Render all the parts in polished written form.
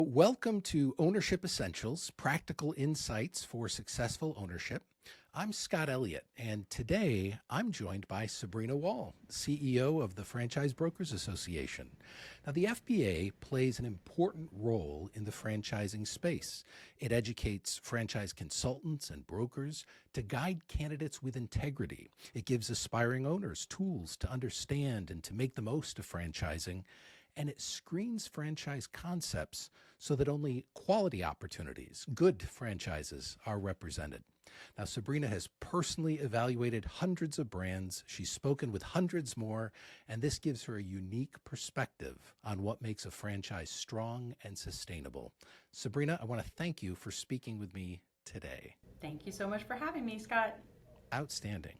Welcome to Ownership Essentials Practical Insights for Successful Ownership. I'm Scott Elliott, and today I'm joined by Sabrina Wall, CEO of the Franchise Brokers Association. Now, the FBA plays an important role in the franchising space. It educates franchise consultants and brokers to guide candidates with integrity. It gives aspiring owners tools to understand and to make the most of franchising, and it screens franchise concepts so that only quality opportunities, good franchises, are represented. Now, Sabrina has personally evaluated hundreds of brands. She's spoken with hundreds more, and this gives her a unique perspective on what makes a franchise strong and sustainable. Sabrina, I want to thank you for speaking with me today. Thank you so much for having me, Scott. Outstanding.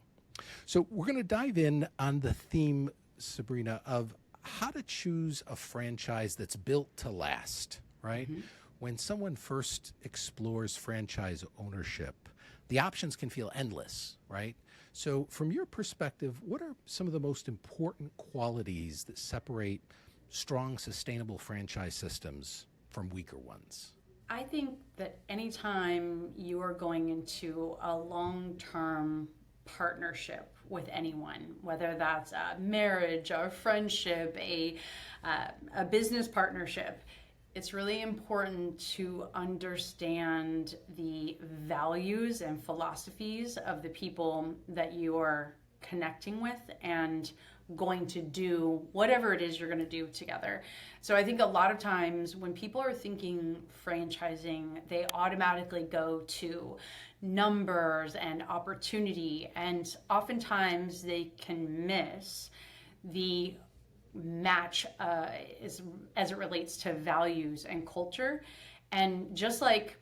So we're going to dive in on the theme, Sabrina, of how to choose a franchise that's built to last, right? Mm-hmm. When someone first explores franchise ownership, the options can feel endless, right? So from your perspective, what are some of the most important qualities that separate strong, sustainable franchise systems from weaker ones? I think that anytime you are going into a long-term partnership with anyone, whether that's a marriage, a friendship, a business partnership, it's really important to understand the values and philosophies of the people that you are connecting with and going to do whatever it is you're going to do together. So I think a lot of times when people are thinking franchising, they automatically go to numbers and opportunity, and oftentimes they can miss the match as it relates to values and culture. And just like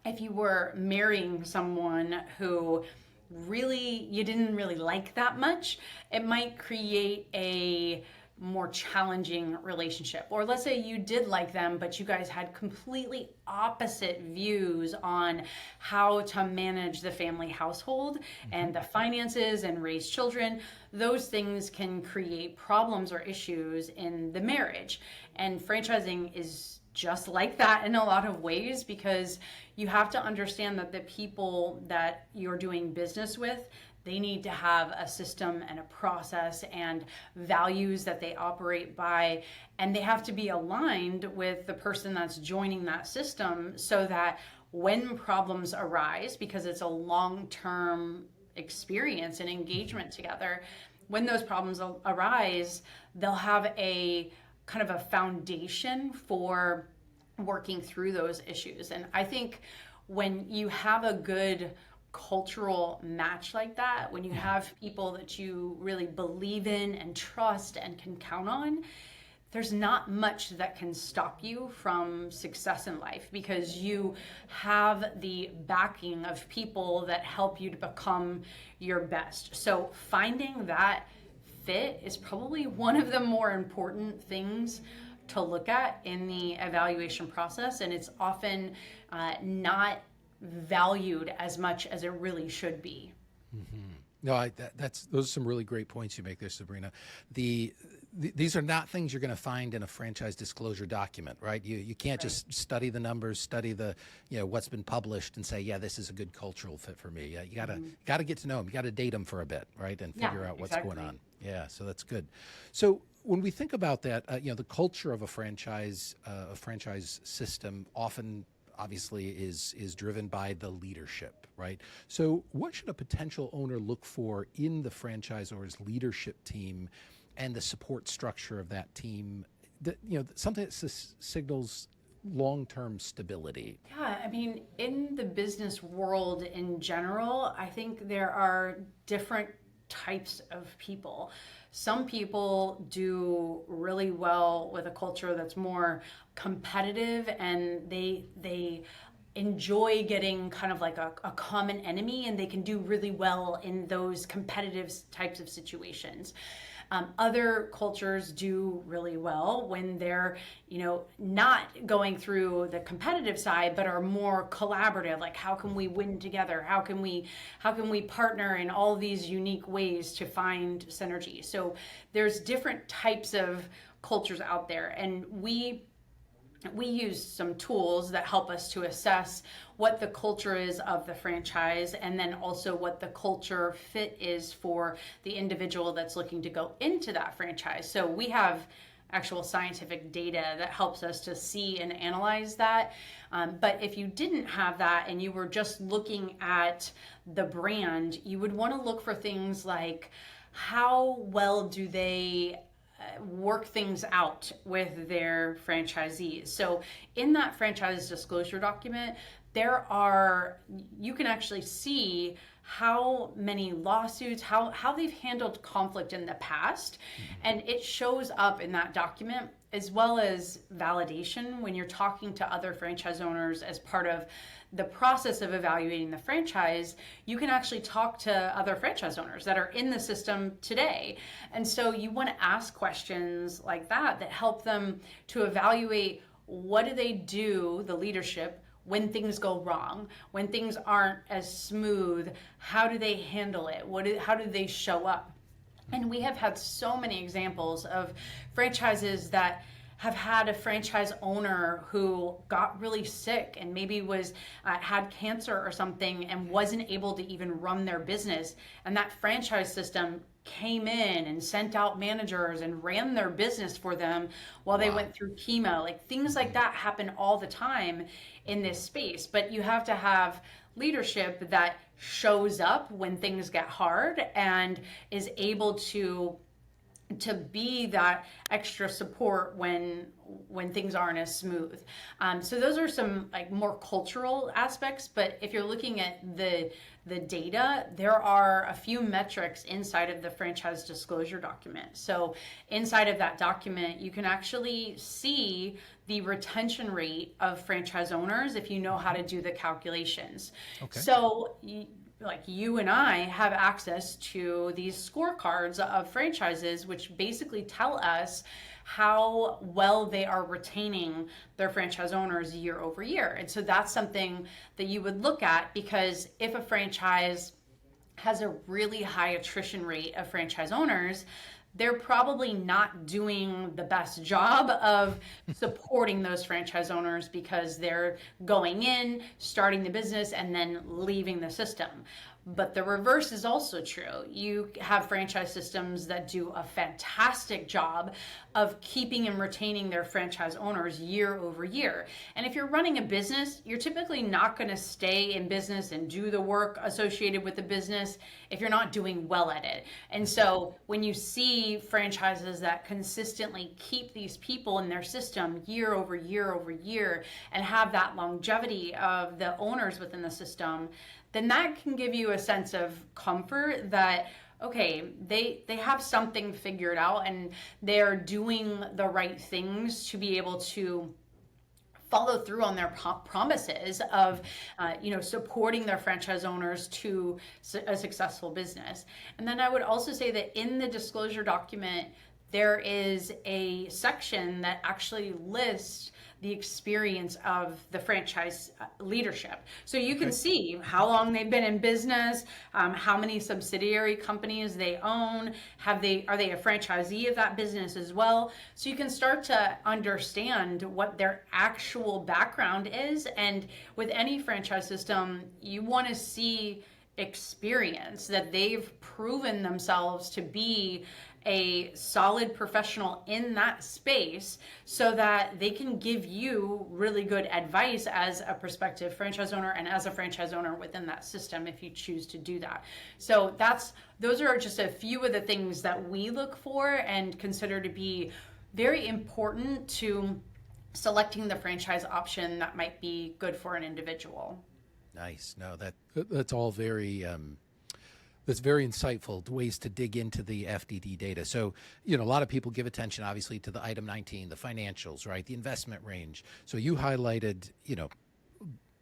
if you were marrying someone who really you didn't really like that much, it might create a more challenging relationship. Or let's say you did like them, but you guys had completely opposite views on how to manage the family household and the finances and raise children. Those things can create problems or issues in the marriage. And franchising is just like that in a lot of ways, because you have to understand that the people that you're doing business with, they need to have a system and a process and values that they operate by, and they have to be aligned with the person that's joining that system so that when problems arise, because it's a long-term experience and engagement together, when those problems arise, they'll have a kind of a foundation for working through those issues. And I think when you have a good cultural match like that, when you have people that you really believe in and trust and can count on, there's not much that can stop you from success in life, because you have the backing of people that help you to become your best. So finding that fit is probably one of the more important things to look at in the evaluation process, and it's often not valued as much as it really should be. Mm-hmm. No, those are some really great points you make there, Sabrina. These are not things you're going to find in a franchise disclosure document, right? You can't just study the numbers, study the what's been published, and say, yeah, this is a good cultural fit for me. You gotta get to know them. You got to date them for a bit, right, and figure out what's going on. Yeah, so that's good. So when we think about that, the culture of a franchise system often, obviously, is driven by the leadership, right? So what should a potential owner look for in the franchisor's leadership team and the support structure of that team? Something that signals long-term stability. Yeah, I mean, in the business world in general, I think there are different types of people. Some people do really well with a culture that's more competitive, and they enjoy getting kind of like a common enemy, and they can do really well in those competitive types of situations. Other cultures do really well when they're, not going through the competitive side, but are more collaborative. Like, how can we win together? How can we partner in all these unique ways to find synergy? So there's different types of cultures out there, and we we use some tools that help us to assess what the culture is of the franchise, and then also what the culture fit is for the individual that's looking to go into that franchise. So we have actual scientific data that helps us to see and analyze that. But if you didn't have that and you were just looking at the brand, you would want to look for things like, how well do they work things out with their franchisees? So in that franchise disclosure document, you can actually see how many lawsuits, how they've handled conflict in the past. And it shows up in that document, as well as validation when you're talking to other franchise owners as part of the process of evaluating the franchise. You can actually talk to other franchise owners that are in the system today. And so you want to ask questions like that help them to evaluate, what do they do, the leadership, when things go wrong, when things aren't as smooth, how do they handle it? How do they show up? And we have had so many examples of franchises that have had a franchise owner who got really sick and maybe had cancer or something and wasn't able to even run their business. And that franchise system came in and sent out managers and ran their business for them while they went through chemo. Like, things like that happen all the time in this space. But you have to have leadership that shows up when things get hard and is able to be that extra support when things aren't as smooth. So those are some like more cultural aspects. But if you're looking at the data, there are a few metrics inside of the franchise disclosure document. So inside of that document, you can actually see the retention rate of franchise owners if you know how to do the calculations. Okay. So like you and I have access to these scorecards of franchises, which basically tell us how well they are retaining their franchise owners year over year. And so that's something that you would look at, because if a franchise has a really high attrition rate of franchise owners, they're probably not doing the best job of supporting those franchise owners, because they're going in, starting the business, and then leaving the system. But the reverse is also true. You have franchise systems that do a fantastic job of keeping and retaining their franchise owners year over year. And if you're running a business, you're typically not going to stay in business and do the work associated with the business if you're not doing well at it. And so when you see franchises that consistently keep these people in their system year over year over year and have that longevity of the owners within the system, then that can give you a sense of comfort that, okay, they have something figured out and they're doing the right things to be able to follow through on their promises of supporting their franchise owners to a successful business. And then I would also say that in the disclosure document, there is a section that actually lists the experience of the franchise leadership. So you can see how long they've been in business, how many subsidiary companies they own, are they a franchisee of that business as well? So you can start to understand what their actual background is. And with any franchise system, you want to see experience, that they've proven themselves to be a solid professional in that space, so that they can give you really good advice as a prospective franchise owner and as a franchise owner within that system, if you choose to do that. So those are just a few of the things that we look for and consider to be very important to selecting the franchise option that might be good for an individual. Nice. No, that's all very that's very insightful, ways to dig into the FDD data. So, a lot of people give attention, obviously, to the item 19, the financials, right? The investment range. So you highlighted,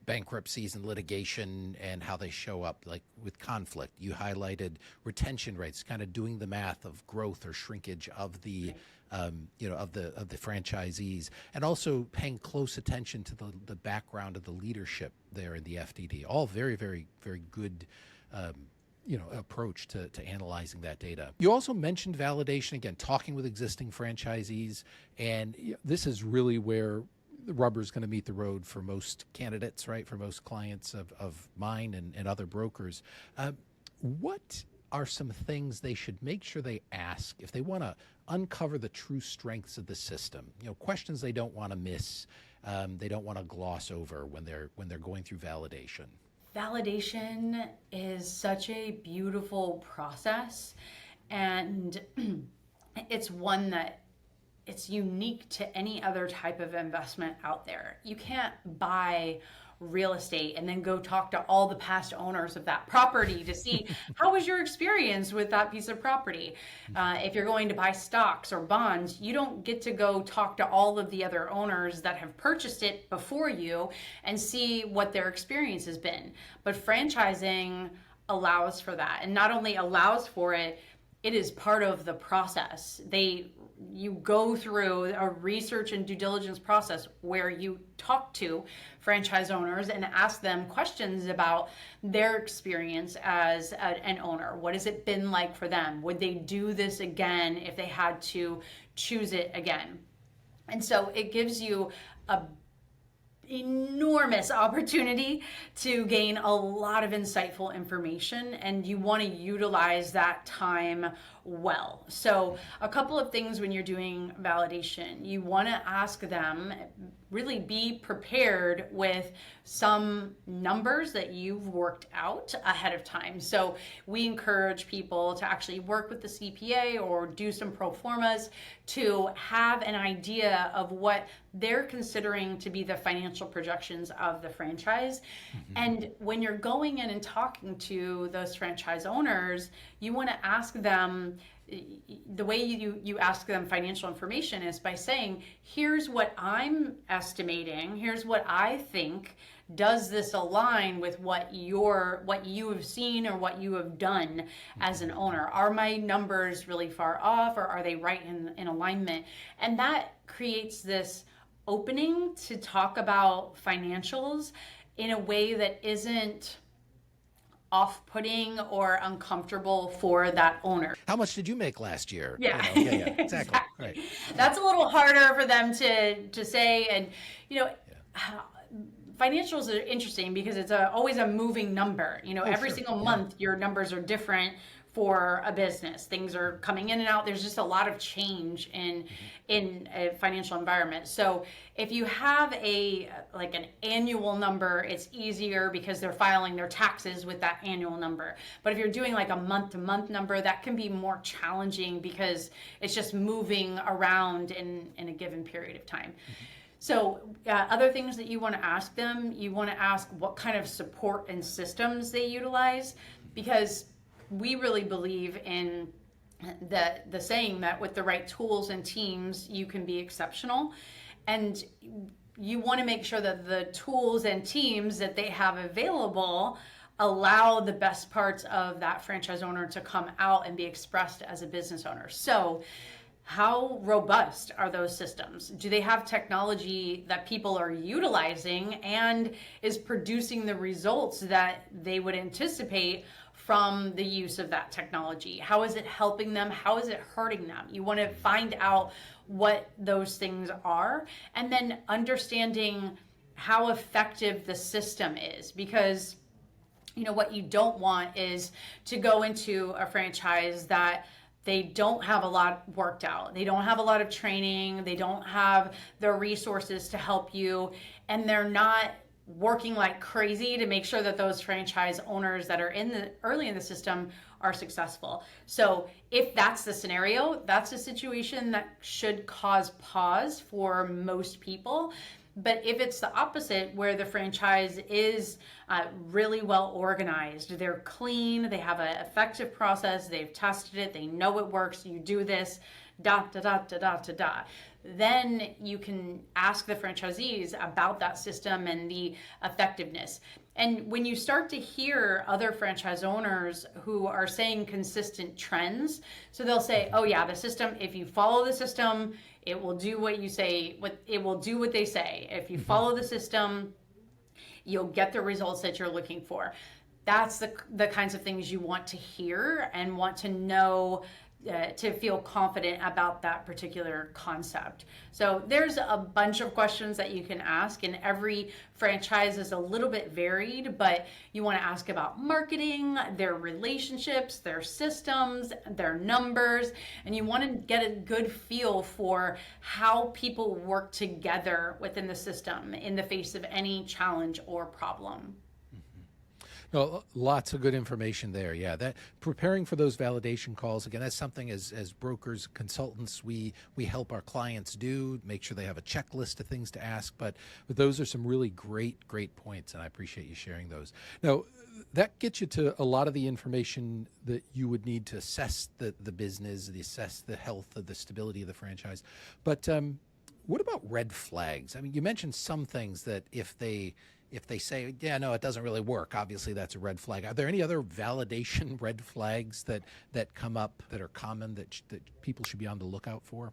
bankruptcies and litigation and how they show up, like with conflict. You highlighted retention rates, kind of doing the math of growth or shrinkage of the, of the franchisees, and also paying close attention to the background of the leadership there in the FDD. All very, very, very good approach to analyzing that data. You also mentioned validation, again, talking with existing franchisees, and this is really where the rubber's going to meet the road for most candidates, right? For most clients of mine and other brokers. What are some things they should make sure they ask if they want to uncover the true strengths of the system? Questions they don't want to miss, they don't want to gloss over when they're going through validation. Validation is such a beautiful process, and it's one that it's unique to any other type of investment out there. You can't buy real estate and then go talk to all the past owners of that property to see how was your experience with that piece of property. If you're going to buy stocks or bonds, you don't get to go talk to all of the other owners that have purchased it before you and see what their experience has been. But franchising allows for that, and not only allows for it, it is part of the process. You go through a research and due diligence process where you talk to franchise owners and ask them questions about their experience as an owner. What has it been like for them? Would they do this again if they had to choose it again? And so it gives you a enormous opportunity to gain a lot of insightful information, and you want to utilize that time well. So a couple of things when you're doing validation, you want to ask them, really be prepared with some numbers that you've worked out ahead of time. So we encourage people to actually work with the CPA or do some pro formas to have an idea of what they're considering to be the financial projections of the franchise. Mm-hmm. And when you're going in and talking to those franchise owners, you want to ask them, the way you ask them financial information is by saying, here's what I'm estimating, here's what I think, does this align with what you have seen or what you have done as an owner? Are my numbers really far off, or are they right in alignment? And that creates this opening to talk about financials in a way that isn't off-putting or uncomfortable for that owner. How much did you make last year? Yeah, yeah, exactly. Exactly. Right. That's a little harder for them to say, and financials are interesting because it's always a moving number. Every sure. single month your numbers are different for a business. Things are coming in and out. There's just a lot of change in a financial environment. So if you have an annual number, it's easier because they're filing their taxes with that annual number. But if you're doing like a month-to-month number, that can be more challenging because it's just moving around in a given period of time. So other things that you want to ask them, you want to ask what kind of support and systems they utilize, because we really believe in the saying that with the right tools and teams, you can be exceptional. And you want to make sure that the tools and teams that they have available allow the best parts of that franchise owner to come out and be expressed as a business owner. So how robust are those systems? Do they have technology that people are utilizing and is producing the results that they would anticipate from the use of that technology? How is it helping them? How is it hurting them? You want to find out what those things are, and then understanding how effective the system is, because what you don't want is to go into a franchise that they don't have a lot worked out. They don't have a lot of training. They don't have the resources to help you, and they're not working like crazy to make sure that those franchise owners that are early in the system are successful. So if that's the scenario, that's a situation that should cause pause for most people. But if it's the opposite, where the franchise is really well organized, they're clean, they have an effective process, they've tested it, they know it works, you do this, then you can ask the franchisees about that system and the effectiveness. And when you start to hear other franchise owners who are saying consistent trends, so they'll say, oh yeah, the system, if you follow the system, it will do what you say, it will do what they say. If you follow the system, you'll get the results that you're looking for. That's the kinds of things you want to hear and want to know to feel confident about that particular concept. So there's a bunch of questions that you can ask, and every franchise is a little bit varied, but you want to ask about marketing, their relationships, their systems, their numbers, and you want to get a good feel for how people work together within the system in the face of any challenge or problem. No, lots of good information there. Yeah, that preparing for those validation calls, again, that's something as brokers, consultants, we help our clients do, make sure they have a checklist of things to ask. But those are some really great points, and I appreciate you sharing those. Now, that gets you to a lot of the information that you would need to assess the business, assess the health of the stability of the franchise. But what about red flags? I mean, you mentioned some things that if they say, yeah, no, it doesn't really work, obviously that's a red flag. Are there any other validation red flags that come up that are common that people should be on the lookout for?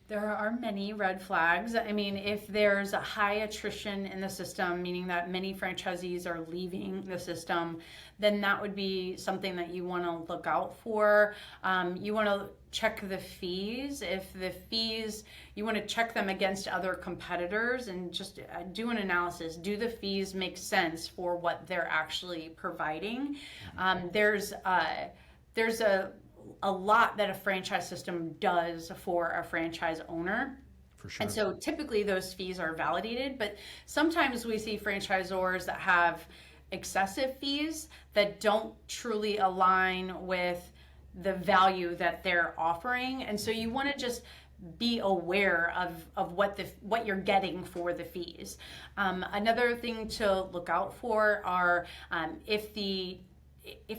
There are many red flags. I mean, if there's a high attrition in the system, meaning that many franchisees are leaving the system, then that would be something that you want to look out for. You want to check the fees. If the fees, you want to check them against other competitors and just do an analysis. Do the fees make sense for what they're actually providing? There's a lot that a franchise system does for a franchise owner. For sure. And so typically those fees are validated, but sometimes we see franchisors that have excessive fees that don't truly align with the value that they're offering. And so you want to just be aware of what you're getting for the fees. Another thing to look out for are if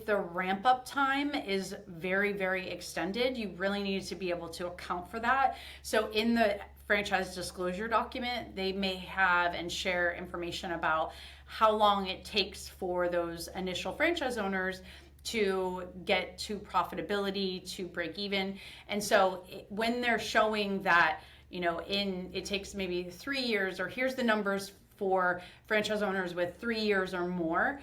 the ramp up time is very, very extended, you really need to be able to account for that. So in the franchise disclosure document, they may have and share information about how long it takes for those initial franchise owners to get to profitability, to break even. And so when they're showing that, it takes maybe 3 years, or here's the numbers for franchise owners with 3 years or more,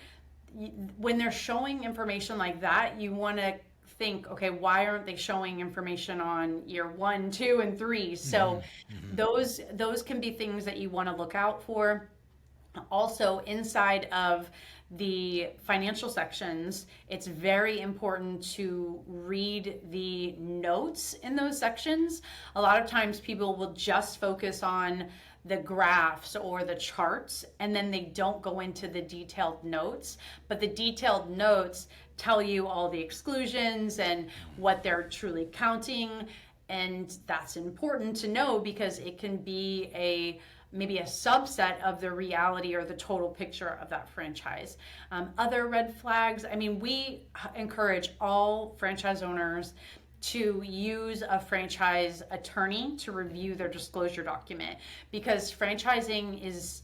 when they're showing information like that, you want to think, okay, why aren't they showing information on year 1, 2, and 3? So those can be things that you want to look out for. Also, inside of the financial sections, it's very important to read the notes in those sections. A lot of times people will just focus on the graphs or the charts, and then they don't go into the detailed notes. But the detailed notes tell you all the exclusions and what they're truly counting. And that's important to know because it can be maybe a subset of the reality or the total picture of that franchise. Other red flags, I mean, we encourage all franchise owners to use a franchise attorney to review their disclosure document, because franchising is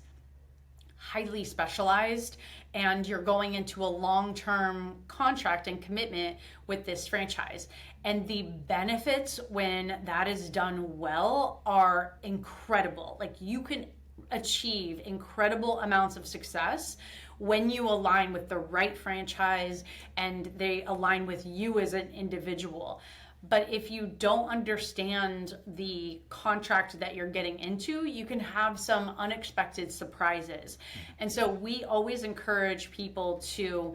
highly specialized and you're going into a long-term contract and commitment with this franchise. And the benefits when that is done well are incredible. Like, you can achieve incredible amounts of success when you align with the right franchise and they align with you as an individual. But if you don't understand the contract that you're getting into, you can have some unexpected surprises. And so we always encourage people to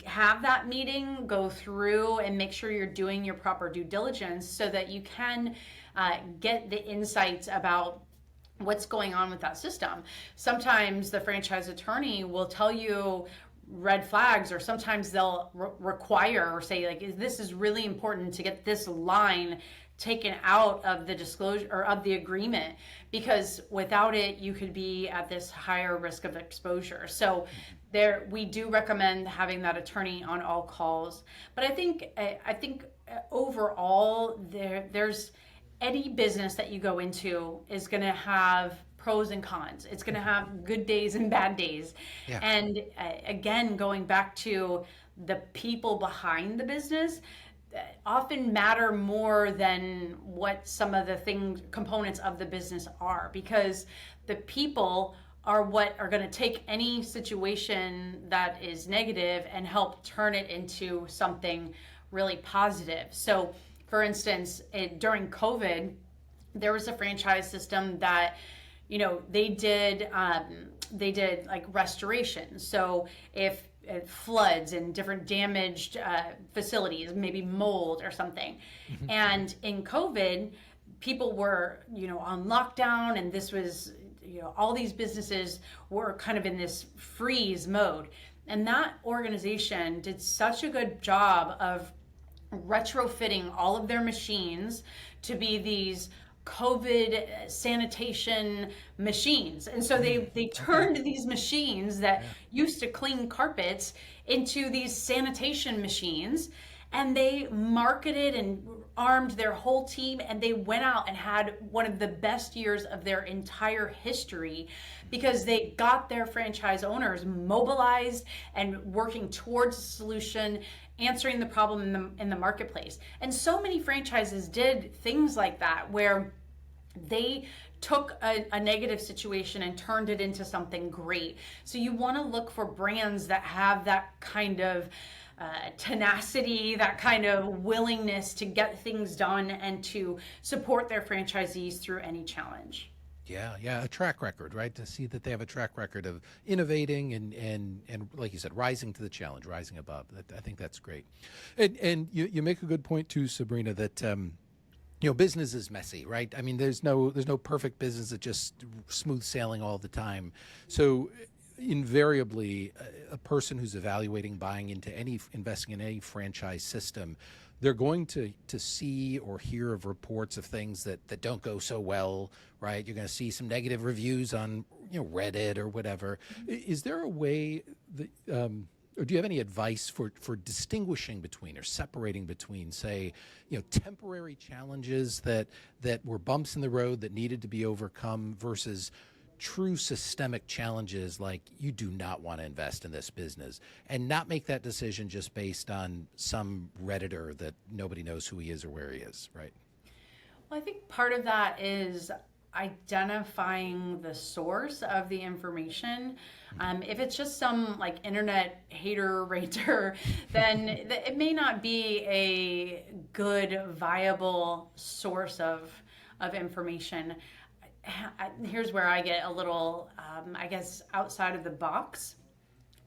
have that meeting, go through and make sure you're doing your proper due diligence so that you can get the insights about what's going on with that system. Sometimes the franchise attorney will tell you red flags, or sometimes they'll require or say, like, this is really important to get this line taken out of the disclosure or of the agreement, because without it you could be at this higher risk of exposure. So we do recommend having that attorney on all calls. But I think overall there's any business that you go into is going to have pros and cons. It's going to have good days and bad days. Yeah. And again, going back to the people behind the business, often matter more than what some of the components of the business are, because the people are what are going to take any situation that is negative and help turn it into something really positive. So for instance, during COVID, there was a franchise system that, they did like restoration. So if floods and different damaged facilities, maybe mold or something. And in COVID, people were, on lockdown, and this was, all these businesses were kind of in this freeze mode. And that organization did such a good job of retrofitting all of their machines to be these COVID sanitation machines. And so they turned these machines that used to clean carpets into these sanitation machines, and they marketed and armed their whole team, and they went out and had one of the best years of their entire history because they got their franchise owners mobilized and working towards a solution, answering the problem in the marketplace. And so many franchises did things like that where they took a negative situation and turned it into something great. So you want to look for brands that have that kind of tenacity, that kind of willingness to get things done and to support their franchisees through any challenge. Yeah, a track record, right? To see that they have a track record of innovating and like you said, rising to the challenge, rising above. I think that's great. And you make a good point too, Sabrina, that business is messy, right? I mean, there's no perfect business that's just smooth sailing all the time. So invariably, a person who's evaluating investing in any franchise system, they're going to see or hear of reports of things that don't go so well, right? You're going to see some negative reviews on Reddit or whatever. Is there a way that, or do you have any advice for distinguishing between or separating between, say, temporary challenges that were bumps in the road that needed to be overcome versus true systemic challenges, like you do not want to invest in this business, and not make that decision just based on some Redditor that nobody knows who he is or where he is, right? Well, I think part of that is identifying the source of the information. If it's just some like internet hater rater, then it may not be a good, viable source of information. Here's where I get a little, I guess, outside of the box.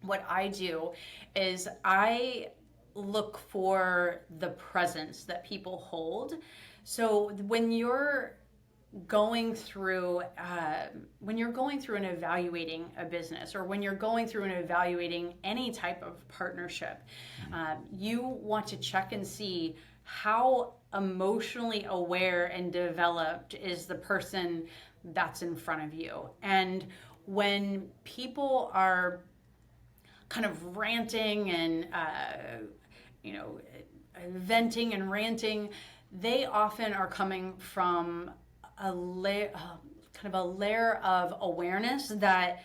What I do is I look for the presence that people hold. So when you're going through and evaluating a business, or when you're going through and evaluating any type of partnership, you want to check and see how emotionally aware and developed is the person that's in front of you. And when people are kind of ranting and venting and ranting, they often are coming from a layer of awareness that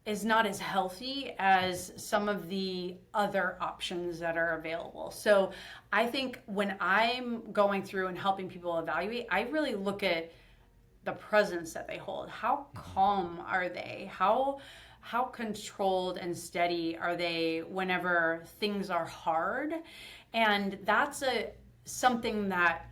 is not as healthy as some of the other options that are available. So I think when I'm going through and helping people evaluate, I really look at the presence that they hold. How calm are they? How controlled and steady are they whenever things are hard? And that's something that,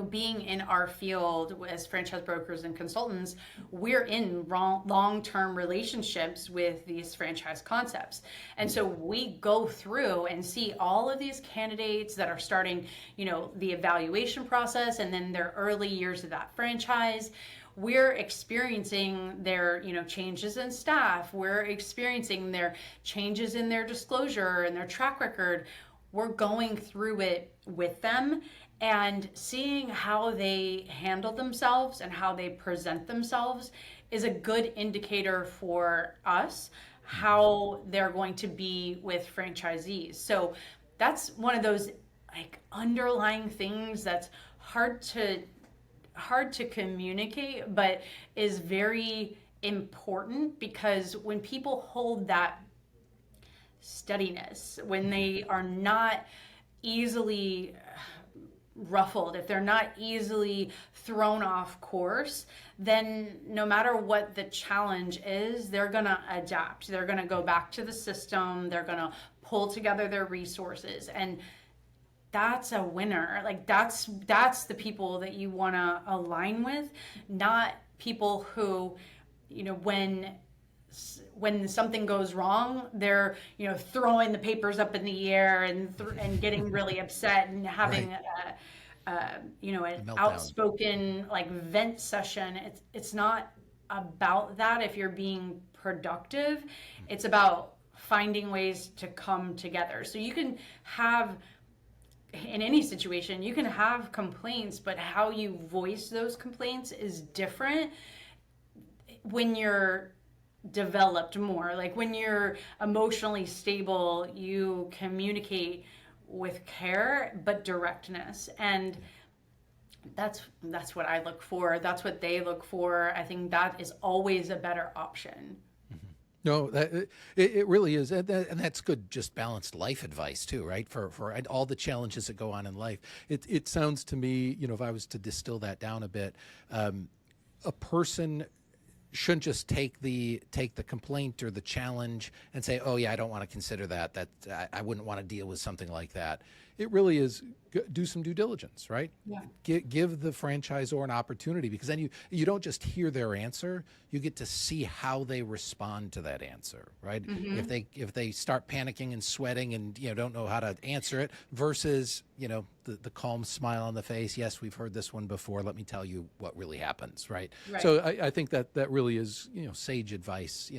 being in our field as franchise brokers and consultants, we're in long-term relationships with these franchise concepts. And so we go through and see all of these candidates that are starting, the evaluation process and then their early years of that franchise. We're experiencing their, changes in staff. We're experiencing their changes in their disclosure and their track record. We're going through it with them and seeing how they handle themselves and how they present themselves is a good indicator for us how they're going to be with franchisees. So that's one of those like underlying things that's hard to communicate, but is very important, because when people hold that steadiness, when they are not easily ruffled, if they're not easily thrown off course, then no matter what the challenge is, they're going to adapt. They're going to go back to the system. They're going to pull together their resources, and that's a winner. Like that's the people that you want to align with, not people who, when something goes wrong, they're throwing the papers up in the air and getting really upset and having Right. an Meltdown. outspoken like vent session. It's not about that. If you're being productive, it's about finding ways to come together. So you can have, in any situation, you can have complaints, but how you voice those complaints is different when you're developed more. Like when you're emotionally stable, you communicate with care but directness, and that's what I look for. That's what they look for. I think that is always a better option. No, it really is, and that's good. Just balanced life advice too, right? For all the challenges that go on in life. It sounds to me, if I was to distill that down a bit, a person shouldn't just take the complaint or the challenge and say, oh yeah, I don't want to consider that. I wouldn't want to deal with something like that. It really is do some due diligence, right? Yeah. Give the franchisor an opportunity, because then you don't just hear their answer, you get to see how they respond to that answer, right? Mm-hmm. If they start panicking and sweating and don't know how to answer it, versus the calm smile on the face. Yes, we've heard this one before. Let me tell you what really happens, right? Right. So I think that really is sage advice.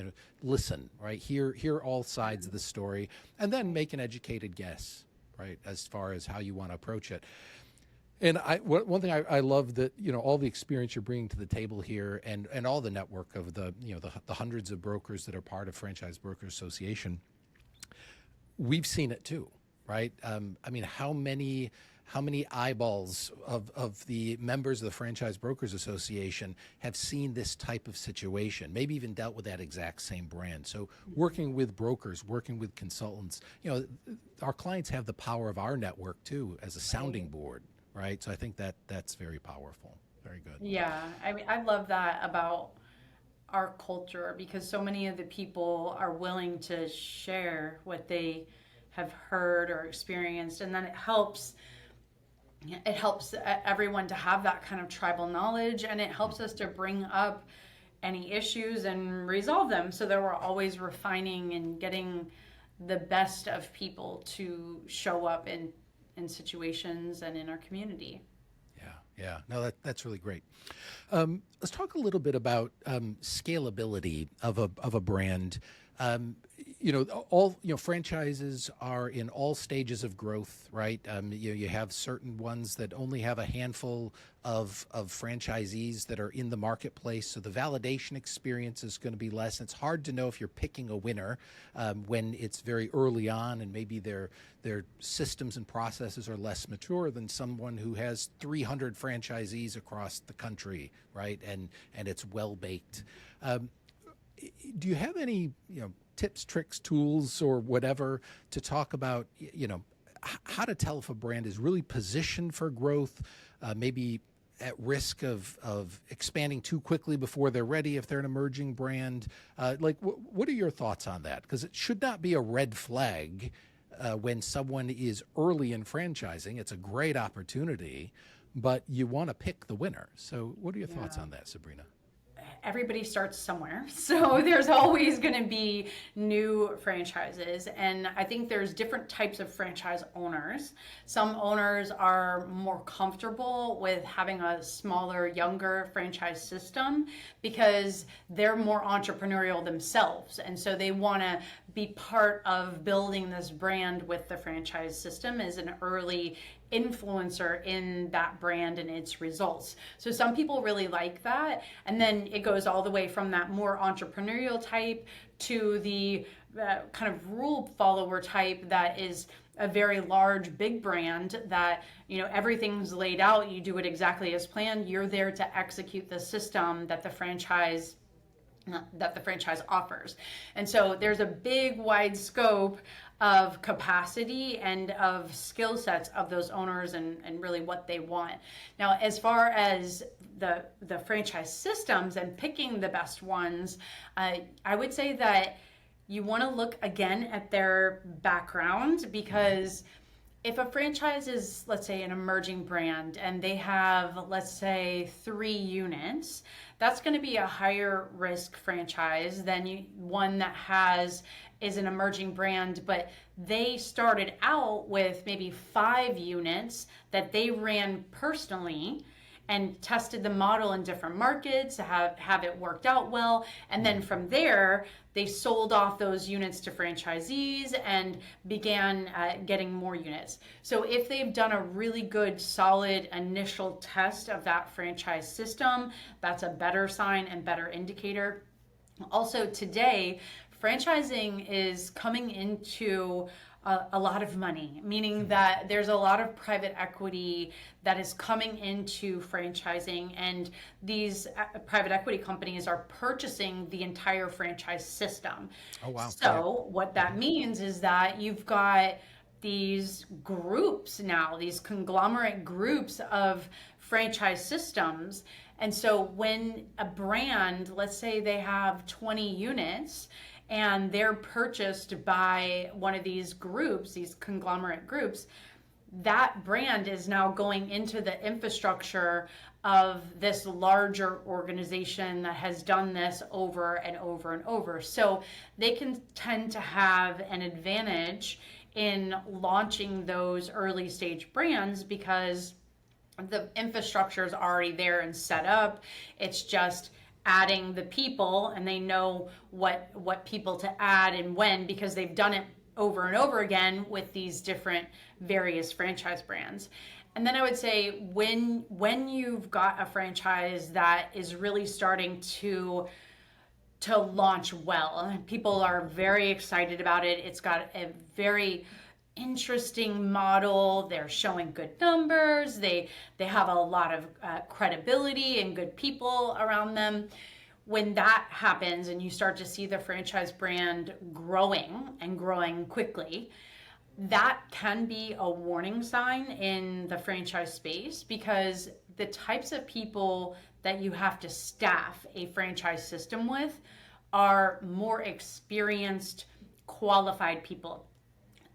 Listen, right? Hear all sides of the story, and then make an educated guess, right, as far as how you want to approach it. And one thing I love that all the experience you're bringing to the table here, and all the network of the hundreds of brokers that are part of Franchise Broker Association. We've seen it too, right? I mean, how many eyeballs of the members of the Franchise Brokers Association have seen this type of situation, maybe even dealt with that exact same brand? So working with brokers, working with consultants, our clients have the power of our network too as a sounding board, right? So I think that's very powerful. Very good. Yeah, I mean, I love that about our culture, because so many of the people are willing to share what they have heard or experienced, and then it helps everyone to have that kind of tribal knowledge, and it helps us to bring up any issues and resolve them, so that we're always refining and getting the best of people to show up in situations and in our community. Yeah. No, that's really great. Let's talk a little bit about scalability of a brand. Franchises are in all stages of growth, right? You have certain ones that only have a handful of franchisees that are in the marketplace, so the validation experience is going to be less. It's hard to know if you're picking a winner when it's very early on, and maybe their systems and processes are less mature than someone who has 300 franchisees across the country, right? And it's well baked. Do you have any tips, tricks, tools, or whatever to talk about how to tell if a brand is really positioned for growth, maybe at risk of expanding too quickly before they're ready if they're an emerging brand? What are your thoughts on that? Because it should not be a red flag when someone is early in franchising. It's a great opportunity, but you want to pick the winner. So what are your thoughts on that, Sabrina? Everybody starts somewhere. So there's always going to be new franchises. And I think there's different types of franchise owners. Some owners are more comfortable with having a smaller, younger franchise system because they're more entrepreneurial themselves. And so they want to be part of building this brand with the franchise system as an early influencer in that brand and its results. So some people really like that. And then it goes all the way from that more entrepreneurial type to the kind of rule follower type that is a very large, big brand that, everything's laid out. You do it exactly as planned. You're there to execute the system that the franchise offers. And so there's a big, wide scope of capacity and of skill sets of those owners and really what they want. Now, as far as the franchise systems and picking the best ones, I would say that you want to look again at their background, because if a franchise is, let's say, an emerging brand and they have, let's say, 3 units, that's going to be a higher risk franchise than one that is an emerging brand, but they started out with maybe 5 units that they ran personally and tested the model in different markets to have it worked out well. And then from there, they sold off those units to franchisees and began getting more units. So if they've done a really good, solid initial test of that franchise system, that's a better sign and better indicator. Also today, franchising is coming into a lot of money, meaning that there's a lot of private equity that is coming into franchising, and these private equity companies are purchasing the entire franchise system. Oh, wow. So what that means is that you've got these groups now, these conglomerate groups of franchise systems. And so when a brand, let's say they have 20 units, and they're purchased by one of these groups, these conglomerate groups, that brand is now going into the infrastructure of this larger organization that has done this over and over and over. So they can tend to have an advantage in launching those early stage brands because the infrastructure is already there and set up. It's just adding the people, and they know what people to add and when, because they've done it over and over again with these different various franchise brands. And then I would say when you've got a franchise that is really starting to launch well, people are very excited about it. It's got a very interesting model. They're showing good numbers. They have a lot of credibility and good people around them. When that happens and you start to see the franchise brand growing and growing quickly, that can be a warning sign in the franchise space, because the types of people that you have to staff a franchise system with are more experienced, qualified people.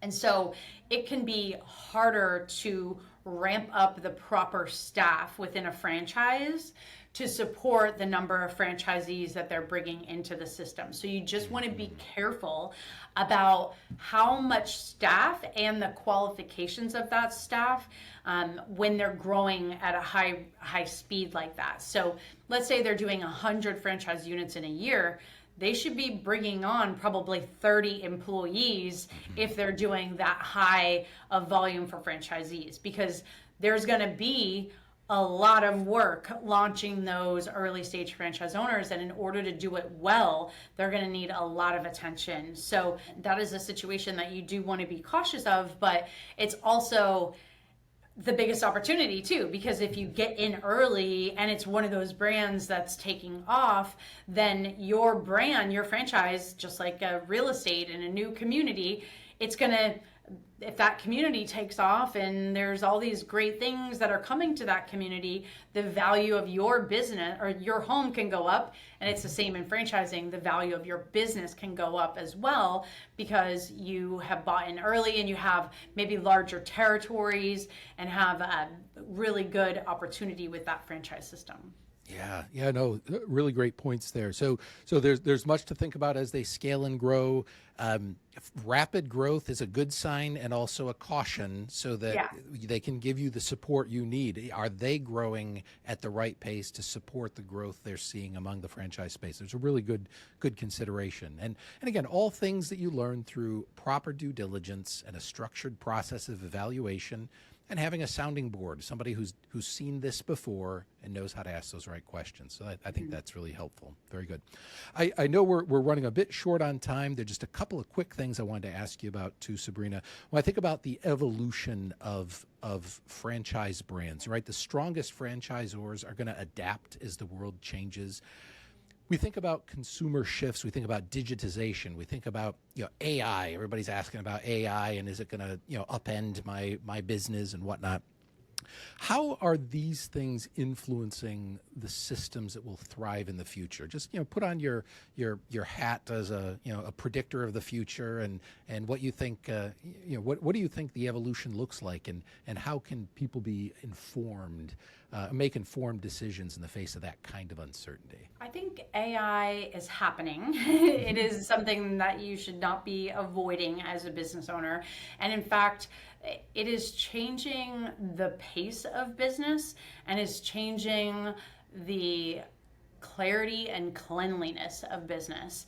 And so it can be harder to ramp up the proper staff within a franchise to support the number of franchisees that they're bringing into the system. So you just want to be careful about how much staff and the qualifications of that staff when they're growing at a high speed like that. So let's say they're doing 100 franchise units in a year. They should be bringing on probably 30 employees if they're doing that high of volume for franchisees, because there's going to be a lot of work launching those early stage franchise owners, and in order to do it well, they're going to need a lot of attention. So that is a situation that you do want to be cautious of, but it's also the biggest opportunity too, because if you get in early and it's one of those brands that's taking off, then your brand, your franchise, just like a real estate in a new community, it's going to, if that community takes off and there's all these great things that are coming to that community, the value of your business or your home can go up. And it's the same in franchising. The value of your business can go up as well, because you have bought in early and you have maybe larger territories and have a really good opportunity with that franchise system. Yeah, no, really great points there. So there's much to think about as they scale and grow. Rapid growth is a good sign and also a caution, so that they can give you the support you need. Are they growing at the right pace to support the growth they're seeing among the franchise space? There's a really good consideration. And again, all things that you learn through proper due diligence and a structured process of evaluation, and having a sounding board, somebody who's seen this before and knows how to ask those right questions. So I think that's really helpful. Very good. I know we're running a bit short on time. There are just a couple of quick things I wanted to ask you about too, Sabrina. When I think about the evolution of franchise brands, right? The strongest franchisors are going to adapt as the world changes. We think about consumer shifts. We think about digitization. We think about AI. Everybody's asking about AI and is it going to upend my business and whatnot. How are these things influencing the systems that will thrive in the future? Just put on your hat as a predictor of the future, and what you think. What do you think the evolution looks like, and how can people be informed, make informed decisions in the face of that kind of uncertainty? I think AI is happening. It is something that you should not be avoiding as a business owner. And in fact, it is changing the pace of business and is changing the clarity and cleanliness of business.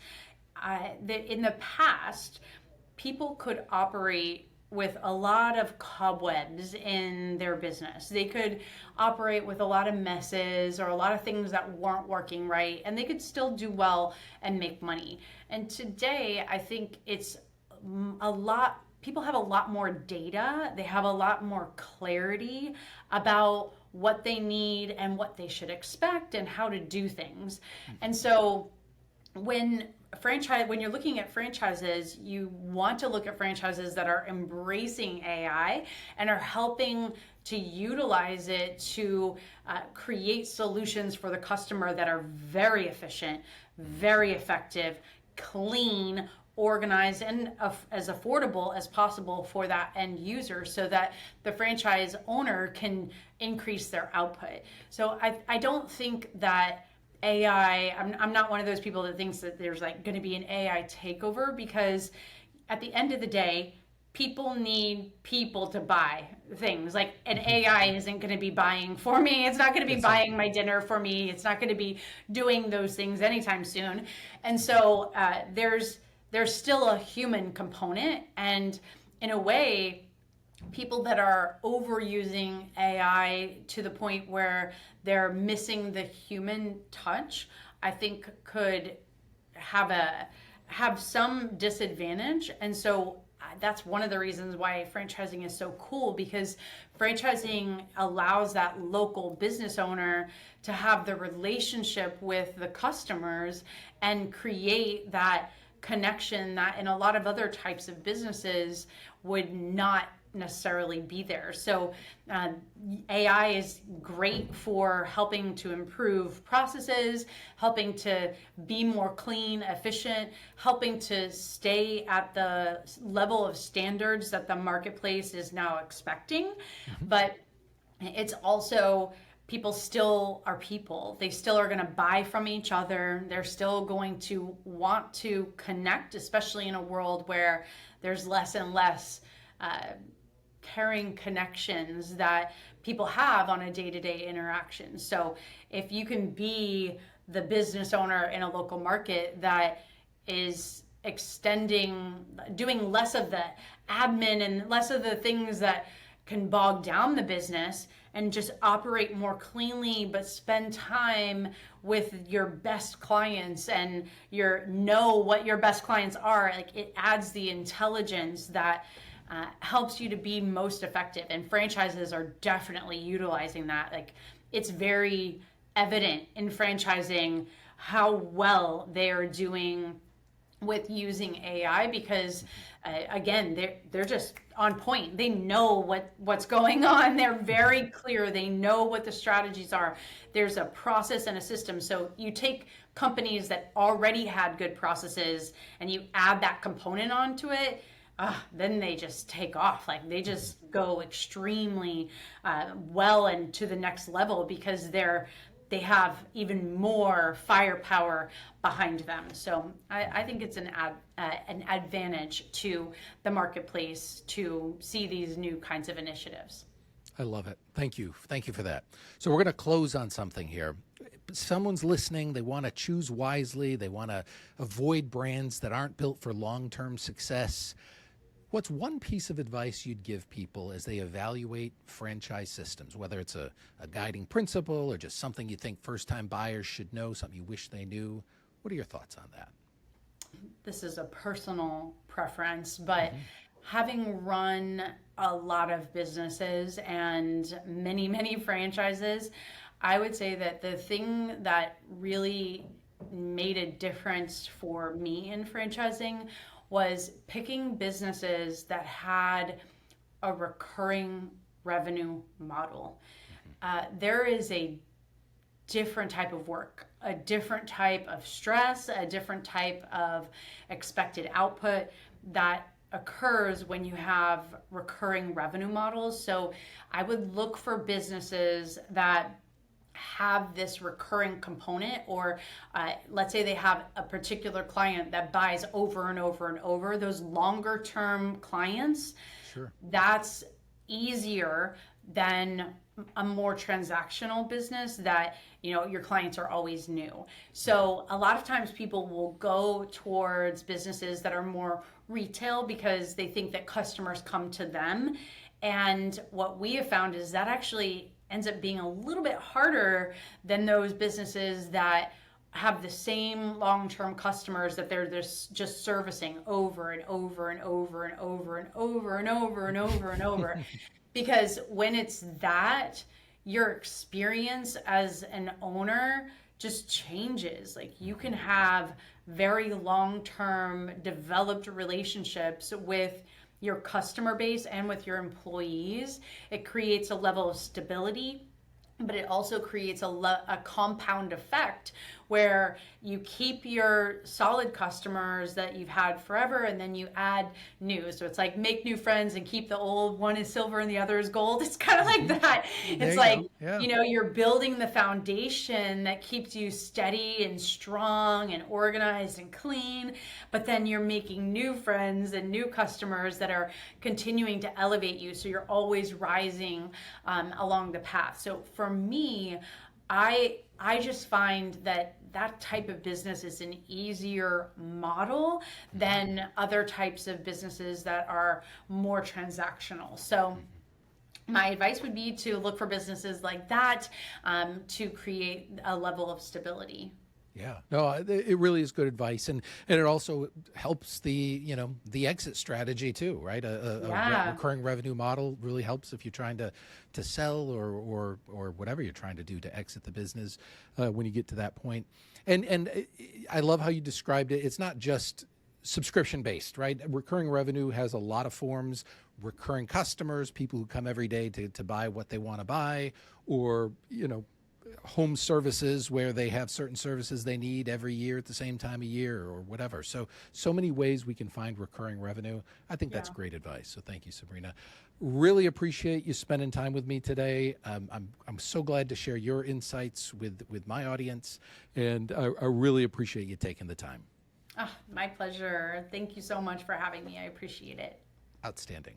In the past, people could operate with a lot of cobwebs in their business. They could operate with a lot of messes or a lot of things that weren't working right, and they could still do well and make money. And today, I think it's people have a lot more data. They have a lot more clarity about what they need and what they should expect and how to do things. And so when you're looking at franchises, you want to look at franchises that are embracing AI and are helping to utilize it to create solutions for the customer that are very efficient, very effective, clean, organized, and as affordable as possible for that end user, so that the franchise owner can increase their output. So I don't think that AI, I'm not one of those people that thinks that there's like going to be an AI takeover, because at the end of the day, people need people to buy things. Like an AI isn't going to be buying for me. It's not going to be buying my dinner for me. It's not going to be doing those things anytime soon. And so there's still a human component. And in a way, people that are overusing AI to the point where they're missing the human touch, I think could have some disadvantage. And so that's one of the reasons why franchising is so cool, because franchising allows that local business owner to have the relationship with the customers and create that connection that in a lot of other types of businesses would not necessarily be there. So AI is great for helping to improve processes, helping to be more clean, efficient, helping to stay at the level of standards that the marketplace is now expecting. But it's also, people still are people. They still are going to buy from each other. They're still going to want to connect, especially in a world where there's less and less caring connections that people have on a day-to-day interaction. So if you can be the business owner in a local market that is doing less of the admin and less of the things that can bog down the business, and just operate more cleanly, but spend time with your best clients and know what your best clients are, like it adds the intelligence that helps you to be most effective. And franchises are definitely utilizing that. Like, it's very evident in franchising how well they are doing with using AI, because again, they're just on point. They know what's going on. They're very clear. They know what the strategies are. There's a process and a system. So you take companies that already had good processes and you add that component onto it, then they just take off. Like, they just go extremely well and to the next level, because they have even more firepower behind them. So I think it's an advantage to the marketplace to see these new kinds of initiatives. I love it. Thank you. Thank you for that. So we're going to close on something here. Someone's listening. They want to choose wisely. They want to avoid brands that aren't built for long-term success. What's one piece of advice you'd give people as they evaluate franchise systems, whether it's a guiding principle or just something you think first-time buyers should know, something you wish they knew? What are your thoughts on that? This is a personal preference, but having run a lot of businesses and many, many franchises, I would say that the thing that really made a difference for me in franchising was picking businesses that had a recurring revenue model. There is a different type of work, a different type of stress, a different type of expected output that occurs when you have recurring revenue models. So I would look for businesses that have this recurring component, or let's say they have a particular client that buys over and over and over. Those longer term clients, Sure. that's easier than a more transactional business that, you know, your clients are always new. So a lot of times people will go towards businesses that are more retail because they think that customers come to them. And what we have found is that actually ends up being a little bit harder than those businesses that have the same long-term customers that they're just servicing over and over and over and over and over and over and over and over. Because when it's that, your experience as an owner just changes. Like, you can have very long-term developed relationships with your customer base and with your employees. It creates a level of stability, but it also creates a compound effect where you keep your solid customers that you've had forever, and then you add new. So it's like make new friends and keep the old. One is silver and the other is gold. It's kind of like that. It's like, you know, you're building the foundation that keeps you steady and strong and organized and clean, but then you're making new friends and new customers that are continuing to elevate you. So you're always rising along the path. So for me, I just find that type of business is an easier model than other types of businesses that are more transactional. So my advice would be to look for businesses like that to create a level of stability. Yeah, no, it really is good advice, and it also helps the exit strategy too, right? A recurring revenue model really helps if you're trying to sell or whatever you're trying to do to exit the business when you get to that point. And I love how you described it. It's not just subscription based, right? Recurring revenue has a lot of forms. Recurring customers, people who come every day to buy what they want to buy, or home services where they have certain services they need every year at the same time of year or whatever. So many ways we can find recurring revenue. I think that's great advice. So thank you, Sabrina. Really appreciate you spending time with me today. I'm so glad to share your insights with my audience, and I really appreciate you taking the time. Oh, my pleasure. Thank you so much for having me. I appreciate it. Outstanding.